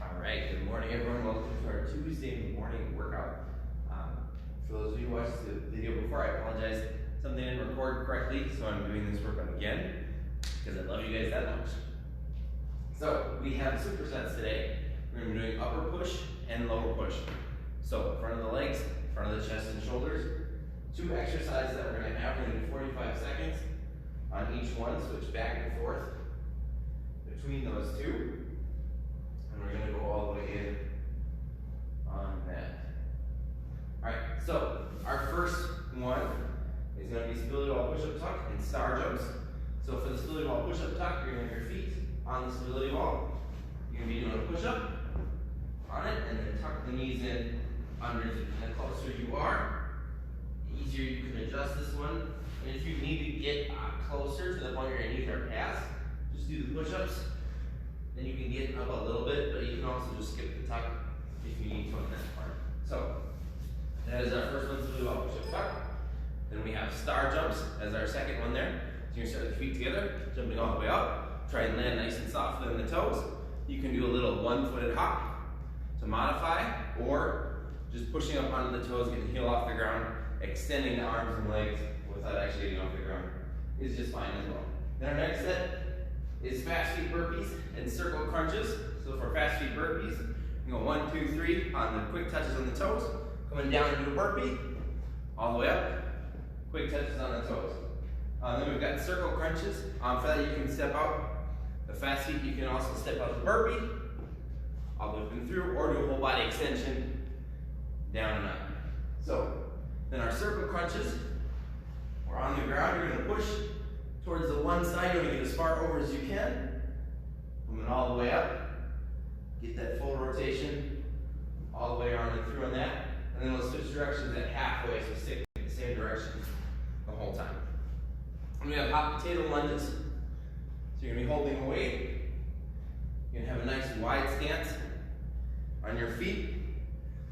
All right, good morning everyone. Welcome to our Tuesday morning workout. For those of you who watched the video before, I apologize. Something didn't record correctly, so I'm doing this workout again because I love you guys that much. So we have supersets today. We're going to be doing upper push and lower push. So front of the legs, front of the chest and shoulders. Two exercises that we're going to have. We're going to do 45 seconds on each one. Switch back and forth between those two. And we're going to go all the way in on that. Alright, so our first one is going to be stability wall push-up tuck and star jumps. So for the stability wall push-up tuck, you're going to have your feet on the stability wall. You're going to be doing a push-up on it and then tuck the knees in underneath. And the closer you are, the easier you can adjust this one. And if you need to get closer to the point where your knees are past, just do the push-ups. Then you can get up a little bit, but you can also just skip the tuck if you need to on that part. So that is our first one, stability wall push-up tuck. Then we have star jumps as our second one there. So you're going to start with your feet together, jumping all the way up. Try and land nice and soft on the toes. You can do a little one-footed hop to modify, or just pushing up onto the toes, getting the heel off the ground, extending the arms and legs without actually getting off the ground is just fine as well. Then our next set is fast feet burpees and circle crunches. So for fast feet burpees, you go 1, 2, 3 on the quick touches on the toes, coming down into a burpee, all the way up, quick touches on the toes. Then we've got circle crunches. For that you can step out the fast feet, you can also step out the burpee, all the way up and through, or do a whole body extension, down and up. So then our circle crunches, we're on the ground, you're going to push towards the one side, you want to get as far over as you can. Moving all the way up. Get that full rotation all the way around and through on that. And then we'll switch directions at halfway, so stick in the same direction the whole time. And we have hot potato lunges. So you're going to be holding a weight. You're going to have a nice wide stance on your feet.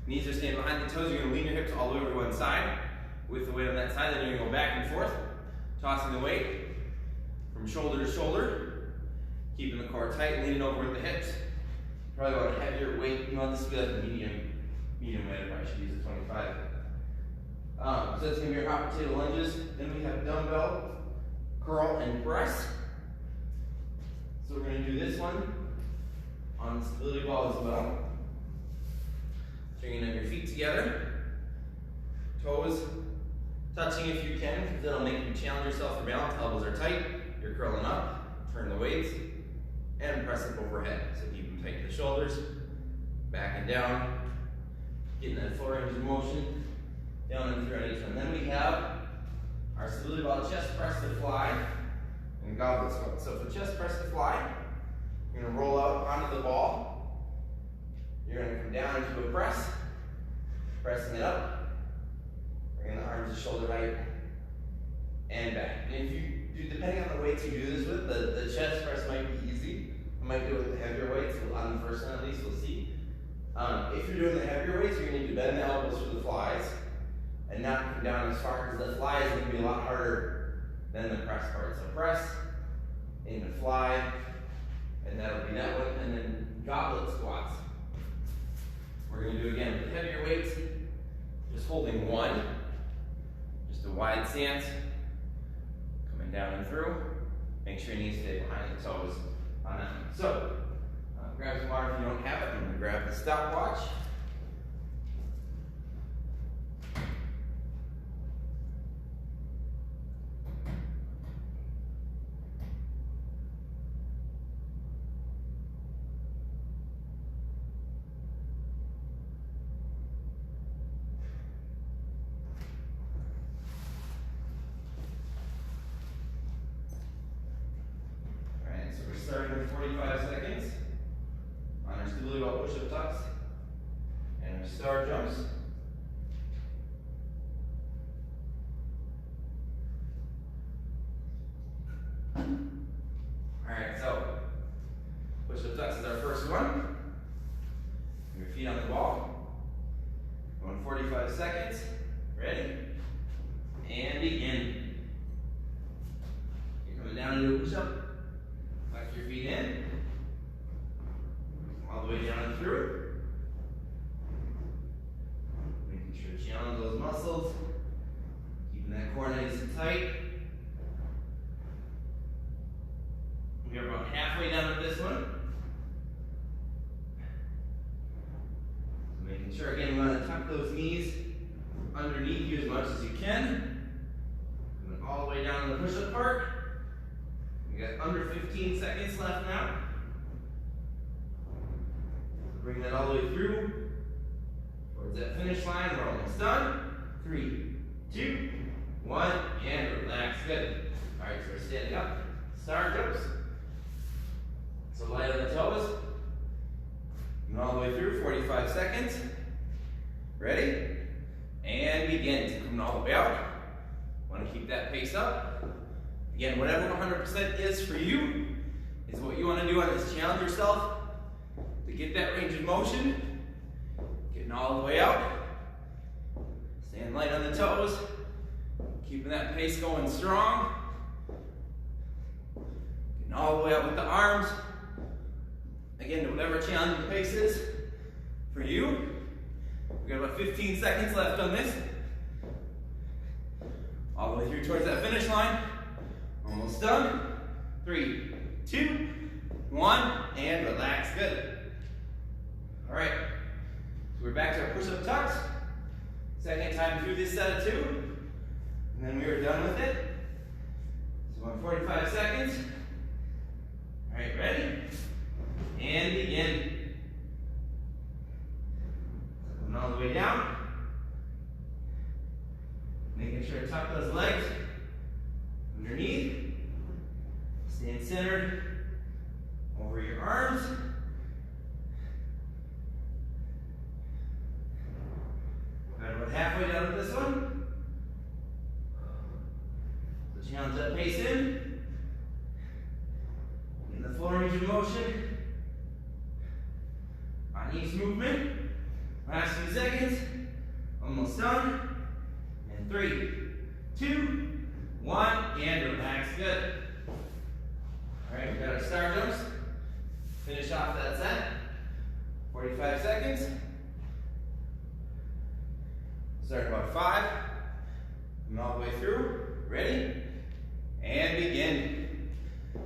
Knees are staying behind the toes. You're going to lean your hips all the way over to one side with the weight on that side. Then you're going to go back and forth, tossing the weight from shoulder to shoulder, keeping the core tight, leaning over with the hips. Probably want a heavier weight. You want this to be like a medium weight. I probably should use a 25. So that's going to be your hot potato lunges. Then we have dumbbell, curl, and press. So we're going to do this one on the stability ball as well. So you're going to have your feet together, toes touching if you can, because that'll make you challenge yourself for balance. Elbows are tight. You're curling up, turn the weights, and press it overhead. So keep them tight to the shoulders, back and down, getting that full range of motion, down and through on each one. Then we have our stability ball chest press to fly, and goblet squat. So for chest press to fly, you're going to roll out onto the ball. You're going to come down into a press, pressing it up, bringing the arms to shoulder height, and back. And if you do, depending on the weights you do this with, the chest press might be easy. I might do it with the heavier weights. On the first one at least, we'll see. If you're doing the heavier weights, you're going to need to bend the elbows for the flies and not come down as far, because the fly is going to be a lot harder than the press part. So press, aim and fly, and that'll be that one. And then goblet squats. We're going to do again with the heavier weights, just holding one, just a wide stance. Down and through. Make sure your knees stay behind the toes on that one. So, grab some water if you don't have it. I'm going to grab the stopwatch. Starting with 45 seconds on our stability wall push-up tucks and our star jumps. Alright, so push-up tucks is our first one. Your feet on the wall. Going 45 seconds. Ready? And begin. You're coming down into a push-up. Your feet in, all the way down and through. about halfway down with this one. So making sure, again, you want to tuck those knees underneath you as much as you can. Coming all the way down to the push-up part. We got under 15 seconds left now. So bring that all the way through towards that finish line. We're almost done. 3, 2, 1, and relax. Good. All right, so we're standing up. Star jumps. So light on the toes. And all the way through, 45 seconds. Ready? And begin. So coming all the way out. Want to keep that pace up. Again, whatever 100% is for you is what you want to do on this. Challenge yourself to get that range of motion. Getting all the way out. Staying light on the toes. Keeping that pace going strong. Getting all the way out with the arms. Again, to whatever challenging pace is for you. We've got about 15 seconds left on this. All the way through towards that finish line. Almost done. 3, 2, 1, and relax. Good. All right. So we're back to our push-up tucks. Second time through this set of 2. And then we are done with it. So 45 seconds. All right, ready? And begin. So coming all the way down. Making sure to tuck those legs underneath. Staying centered over your arms. Got about halfway down with this one. So challenge that pace in. In the full range of motion. On each movement. Last few seconds. Almost done. And 3, 2, 1, and relax. Good. All right, we got our star jumps. Finish off that set. 45 seconds. Start about 5. Come all the way through. Ready? And begin.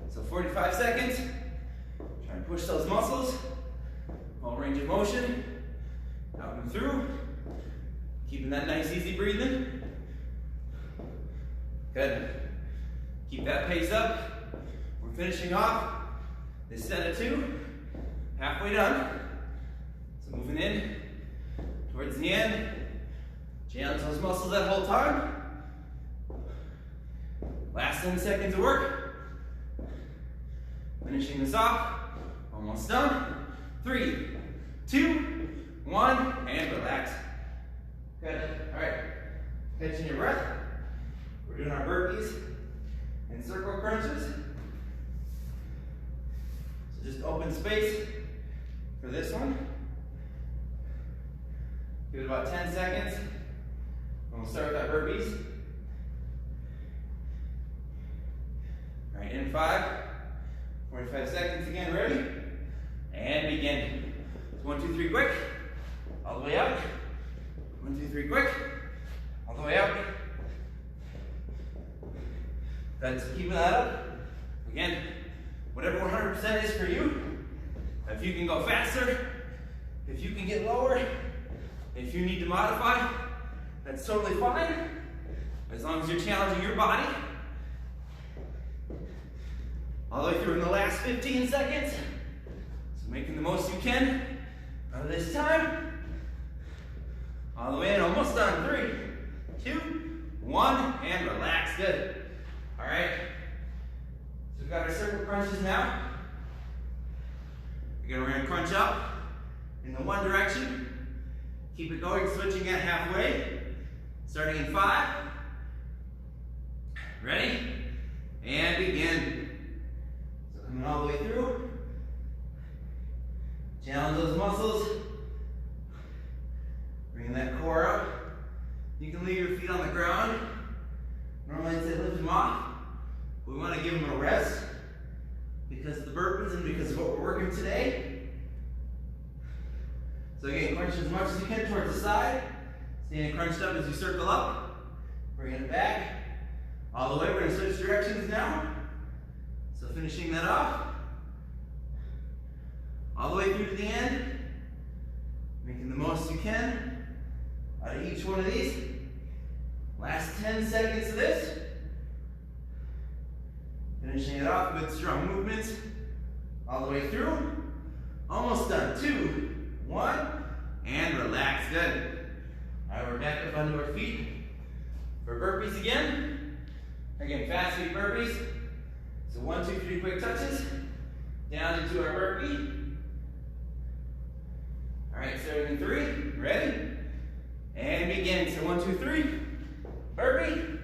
So 45 seconds. Try and push those muscles. Full range of motion. Out and through. Keeping that nice, easy breathing. Good. Keep that pace up. We're finishing off this set of 2. Halfway done. So moving in towards the end. Challenge those muscles that whole time. Last 10 seconds of work. Finishing this off. Almost done. 3, 2, 1, and relax. Good. All right. Catching your breath. We're doing our burpees and circle crunches. So just open space for this one. Give it about 10 seconds. And we'll start with our burpees. All right, in 5, 45 seconds again, ready? And begin. So 1, 2, 3, quick. All the way out. 1, 2, 3, quick. All the way out. Good, so keeping that up. Again, whatever 100% is for you. If you can go faster, if you can get lower, if you need to modify, that's totally fine. As long as you're challenging your body. All the way through in the last 15 seconds. So making the most you can out of this time. All the way in, almost done. 3, 2, 1, and relax. Good. All right. So we've got our circle crunches now. Again, we're going to crunch up in the one direction. Keep it going, switching at halfway. Starting in 5. Ready? And begin. So coming all the way through. Challenge those muscles. Bringing that core up. You can leave your feet on the ground. Normally I'd say lift them off. We want to give them a rest because of the burpees and because of what we're working today. So again, crunch as much as you can towards the side. Standing crunched up as you circle up. Bringing it back. All the way, we're going to switch directions now. So finishing that off. Finishing it off with strong movements all the way through. Almost done. 2, 1, and relax. Good. All right, we're back up onto our feet for burpees again. Again, fast feet burpees. So 1, 2, 3 quick touches. Down into our burpee. All right, starting in 3. Ready? And begin. So 1, 2, 3. Burpee.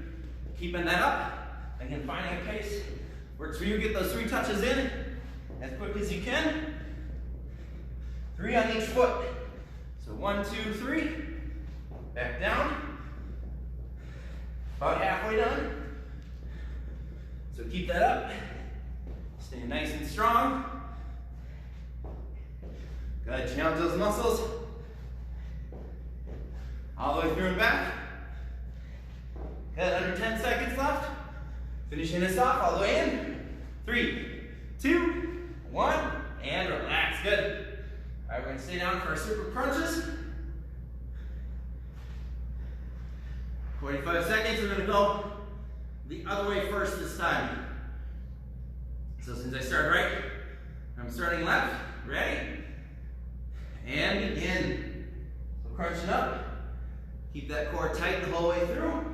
Keeping that up. Again, finding a pace. Works for you. Get those 3 touches in as quickly as you can. 3 on each foot. So 1, 2, 3. Back down. About halfway done. So keep that up. Stay nice and strong. Good. Challenge those muscles. All the way through and back. Good. Under 10 seconds left. Finishing this off all the way in. 3, 2, 1, and relax. Good. All right, we're going to stay down for our super crunches. 45 seconds. We're going to go the other way first this time. So since I start right, I'm starting left. Ready? And begin. So crunching up. Keep that core tight the whole way through.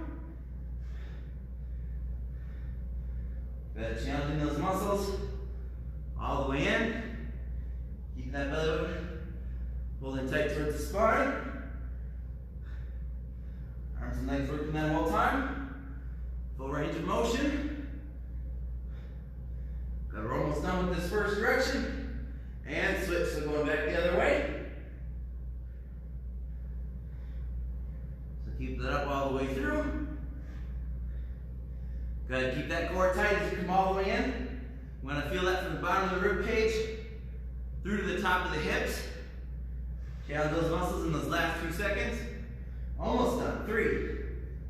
Good. Challenging those muscles all the way in. Keep that belly button holding tight towards the spine. Arms and legs working that whole time. Full range of motion. Good. We're almost done with this first direction. And switch. So going back the other way. So keep that up all the way through. Good. Keep that core tight as you come all the way in. You want to feel that from the bottom of the rib cage through to the top of the hips. Challenge those muscles in those last few seconds. Almost done. 3,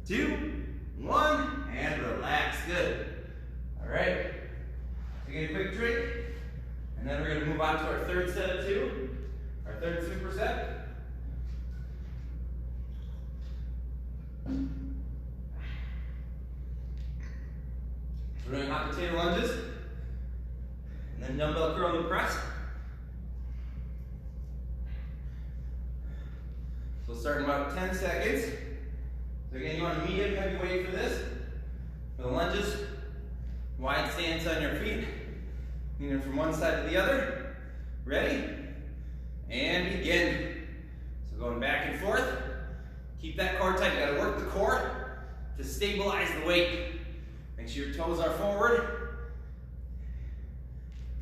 2, 1, and relax. Good. All right. So get a quick drink, and then we're going to move on to our third set of 2, our third superset. We're doing hot potato lunges, and then dumbbell curl and press. So we'll start in about 10 seconds. So again, you want a medium heavy weight for this. For the lunges, wide stance on your feet. Leaning from one side to the other. Ready? And begin. So going back and forth. Keep that core tight. You gotta work the core to stabilize the weight. Make sure your toes are forward.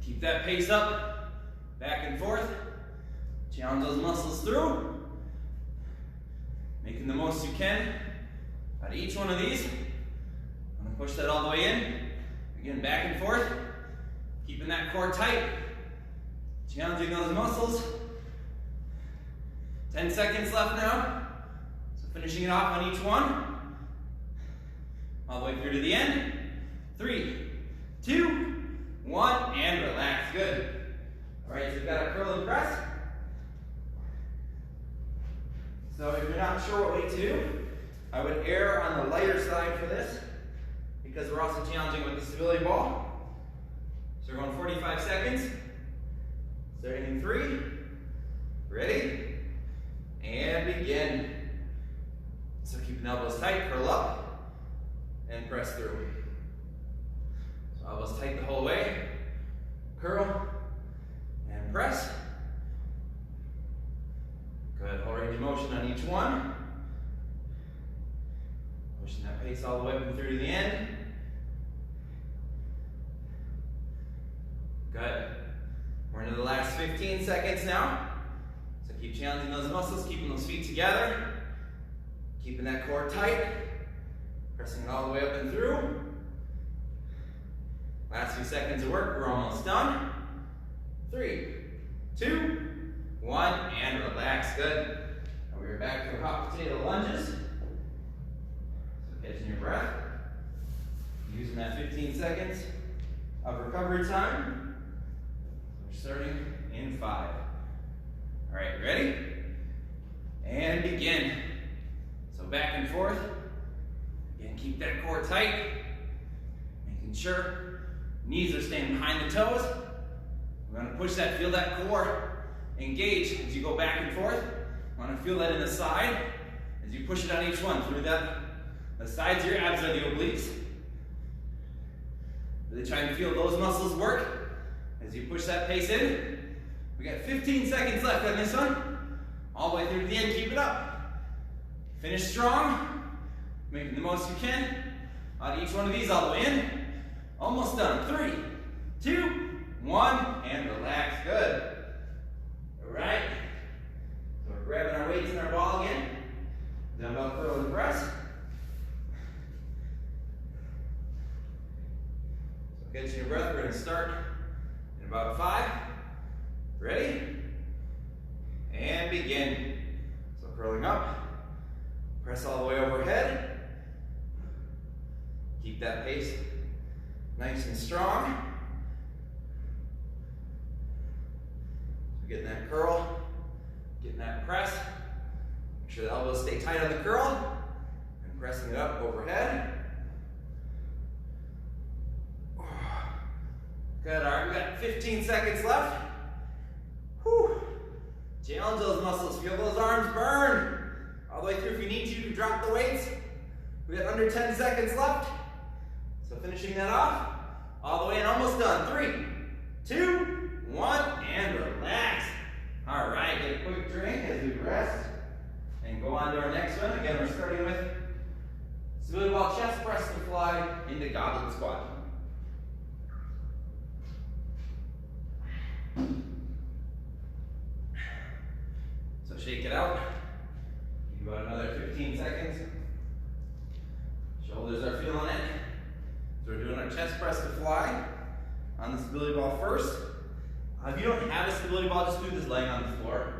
Keep that pace up. Back and forth. Challenge those muscles through. Making the most you can out of each one of these. I'm going to push that all the way in. Again, back and forth. Keeping that core tight. Challenging those muscles. 10 seconds left now. So finishing it off on each one. All the way through to the end. 3, 2, 1, and relax. Good. All right, so we've got a curl and press. So if you're not sure what weight to do, I would err on the lighter side for this because we're also challenging with the stability ball. So we're going 45 seconds. Starting in 3. Ready? And begin. So keep the elbows tight, curl up, and press through. So elbows tight the whole way. Curl, and press. Good, whole range of motion on each one. Pushing that pace all the way up and through to the end. Good. We're into the last 15 seconds now. So keep challenging those muscles, keeping those feet together. Keeping that core tight. Pressing it all the way up and through. Last few seconds of work, we're almost done. 3, 2, 1, and relax. Good. Now we're back to hot potato lunges. So catching your breath. Using that 15 seconds of recovery time. So we're starting in 5. All right, ready? And begin. So back and forth. Again, keep that core tight. Making sure Knees are staying behind the toes. We're gonna push that, feel that core engage as you go back and forth. Want to feel that in the side as you push it on each one. Through that, the sides of your abs are the obliques. Really try and feel those muscles work as you push that pace in. We got 15 seconds left on this one. All the way through to the end, keep it up. Finish strong, making the most you can out of each one of these all the way in. Almost done. 3, 2, 1, and relax. Good. All right. So we're grabbing our weights and our ball again. Dumbbell curl and press. So get you your breath. We're going to start in about 5. Ready? And begin. So curling up. Press all the way overhead. Keep that pace nice and strong. So getting that curl, getting that press. Make sure the elbows stay tight on the curl. And pressing it up overhead. Good, all right, we got 15 seconds left. Whew. Challenge those muscles, feel those arms burn. All the way through if you need to, you can drop the weights. We got under 10 seconds left. So finishing that off, all the way and almost done. 3, 2, 1, and relax. All right, get a quick drink as we rest and go on to our next one. Again, we're starting with stability ball chest press to fly into goblet squat. So shake it out. About another 15 seconds. Shoulders are feeling it. So we're doing our chest press to fly on the stability ball first. If you don't have a stability ball, just do this laying on the floor.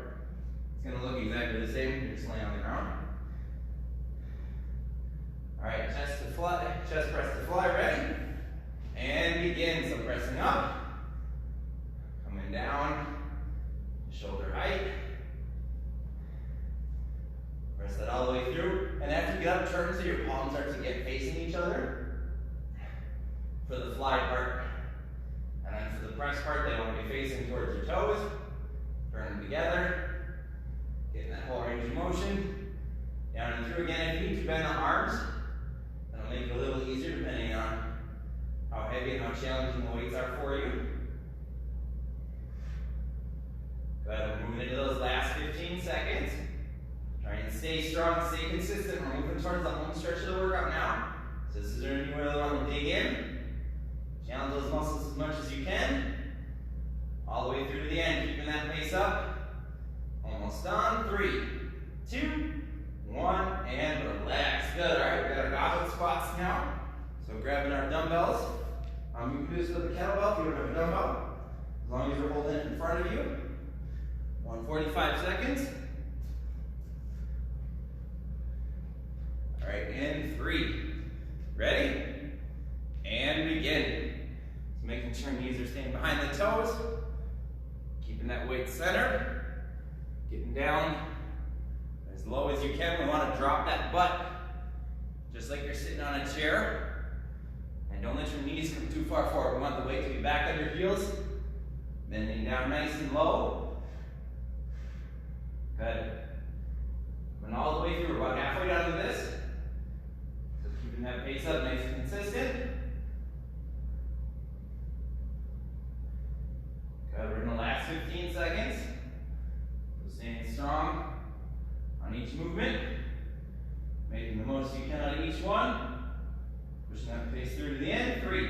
It's going to look exactly the same. You're just laying on the ground. All right, chest press to fly, ready? And begin. So pressing up, coming down, shoulder height. Press that all the way through. And after you get up, turn so your palms start to get facing each other for the fly part. And then for the press part, they want to be facing towards your toes. Turn them together. Getting that whole range of motion. Down and through again. If you need to bend the arms, that'll make it a little easier depending on how heavy and how challenging the weights are for you. Go ahead and move into those last 15 seconds. Trying to stay strong, stay consistent. We're moving towards the home stretch of the workout now. So this is where you really want to dig in. Challenge those muscles as much as you can. All the way through to the end, keeping that pace up. Almost done. 3, 2, 1, and relax. Good. All right, we got our goblet squats now. So grabbing our dumbbells. You can do this with a kettlebell if you don't have a dumbbell. As long as you're holding it in front of you. 145 seconds. All right, and 3. Ready? And begin. So making sure knees are staying behind the toes. Keeping that weight centered. Getting down as low as you can. We want to drop that butt just like you're sitting on a chair. And don't let your knees come too far forward. We want the weight to be back on your heels. Bending down nice and low. Good. And all the way through, about halfway down to this. So keeping that pace up nice and consistent. Good, we're in the last 15 seconds. So staying strong on each movement. Making the most you can out of each one. Pushing that pace through to the end. 3,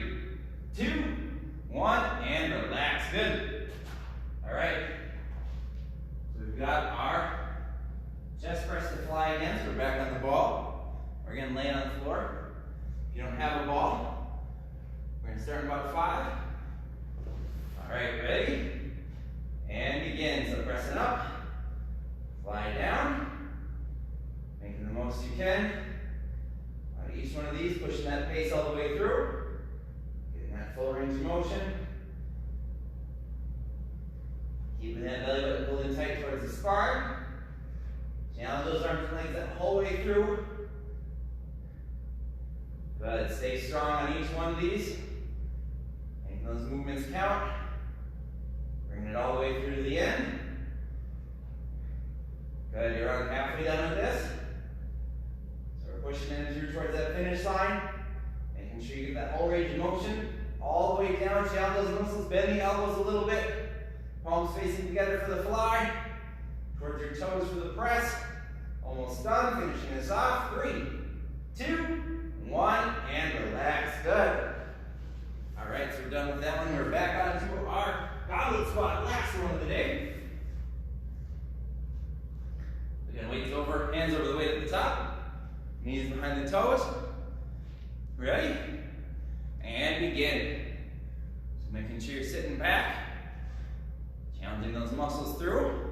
2, 1, and relax. Good. All right. So we've got our chest press to fly again, so we're back on the ball. We're going to lay on the floor. If you don't have a ball, we're going to start in about 5. All right, ready? And begin. So pressing up, fly down, making the most you can out of each one of these, pushing that pace all the way through, getting that full range of motion. Keeping that belly button pulled in tight towards the spine. Challenge those arms and legs that whole way through. Good. Stay strong on each one of these. And down, challenge those muscles, bend the elbows a little bit. Palms facing together for the fly. Towards your toes for the press. Almost done, finishing this off. 3, 2, 1, and relax, good. All right, so we're done with that one. We're back onto our goblet squat, last one of the day. Again, weights over, hands over the weight at the top. Knees behind the toes. Ready? And begin. So making sure you're sitting back. Challenging those muscles through.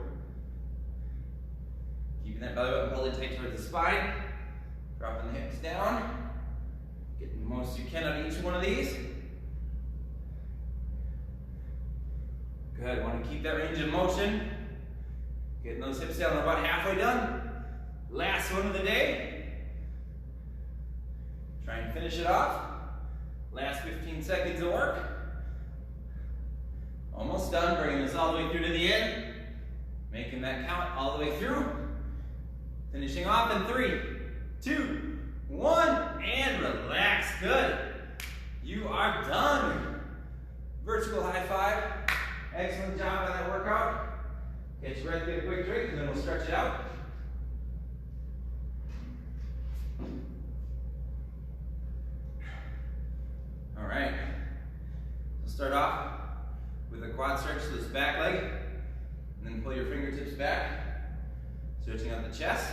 Keeping that belly button pulled in tight towards the spine. Dropping the hips down. Getting the most you can out of each one of these. Good, want to keep that range of motion. Getting those hips down, we're about halfway done. Last one of the day. Try and finish it off. Last 15 seconds of work. Almost done, bringing this all the way through to the end. Making that count all the way through. Finishing off in 3, 2, 1, and relax, good. You are done. Vertical high five. Excellent job on that workout. Get your breath, get a quick drink, and then we'll stretch it out. All right. So start off with a quad stretch to this back leg, and then pull your fingertips back, stretching out the chest.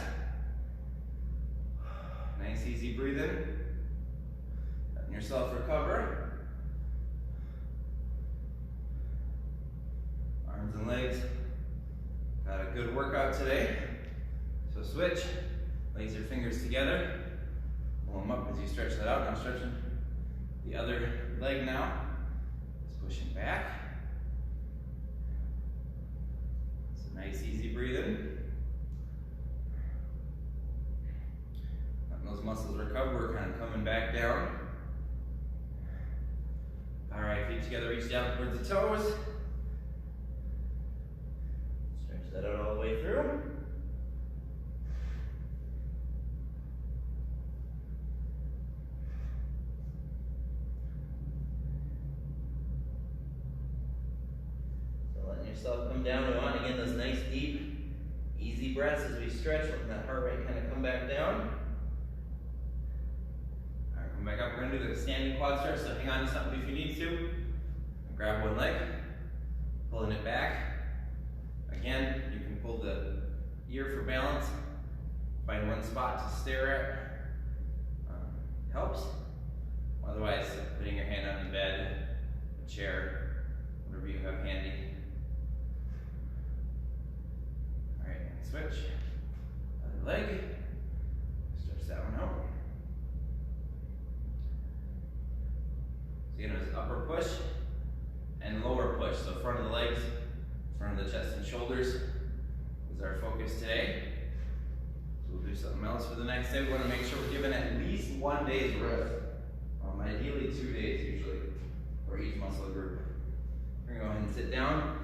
Nice, easy breathing. Letting yourself recover. Arms and legs. Got a good workout today. So switch, lace your fingers together, pull them up as you stretch that out. Now stretching the other leg now. Just pushing back. Some nice easy breathing. Letting those muscles recover, we're kind of coming back down. All right, feet together, reach down towards the toes. That out all the way through. So letting yourself come down. We want to get those nice, deep, easy breaths as we stretch, letting that heart rate kind of come back down. All right, come back up. We're going to do the standing quad stretch, so hang on to something if you need to. Grab one leg, pulling it back. Again, you can pull the ear for balance. Find one spot to stare at. Helps. Otherwise, putting your hand on the bed, a chair, whatever you have handy. All right, and switch. Other leg. Stretch that one out. So again, there's upper push and lower push. So front of the legs, front of the chest and shoulders is our focus today. So we'll do something else for the next day. We want to make sure we're giving at least 1 day's rest. Ideally 2 days usually for each muscle group. We're going to go ahead and sit down.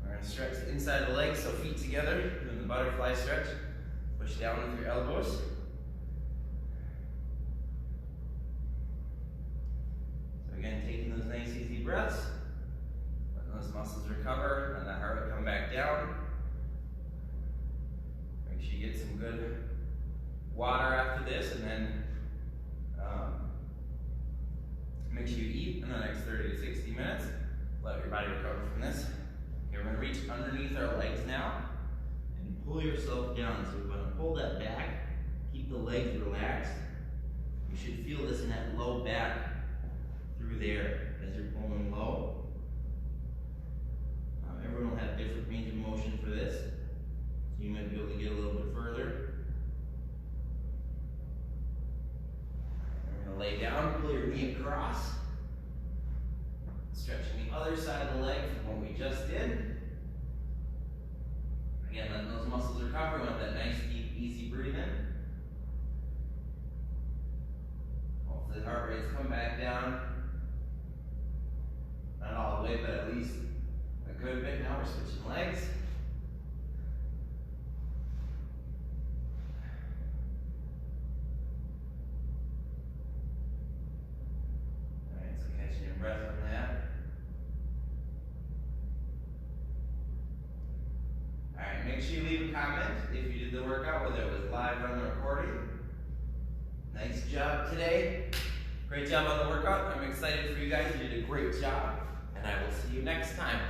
We're going to stretch the inside of the legs, so feet together, doing the butterfly stretch. Push down with your elbows. So again, taking those nice easy breaths. Those muscles recover and that heart rate come back down. Make sure you get some good water after this, and then make sure you eat in the next 30 to 60 minutes. Let your body recover from this. Okay, we're going to reach underneath our legs now and pull yourself down. So we're going to pull that back, keep the legs relaxed. You should feel this in that low back through there as you're pulling low. Everyone will have different range of motion for this, so you might be able to get a little bit further. We're going to lay down, pull your knee across, stretching the other side of the leg from what we just did. Again, letting those muscles recover. We want that nice, deep, easy breathing. Hopefully the heart rates come back down. Not all the way, but at least a good bit. Now we're switching legs. Alright, so catch breath on that. Alright, make sure you leave a comment if you did the workout, whether it was live or on the recording. Nice job today. Great job on the workout. I'm excited for you guys. You did a great job. And I will see you next time.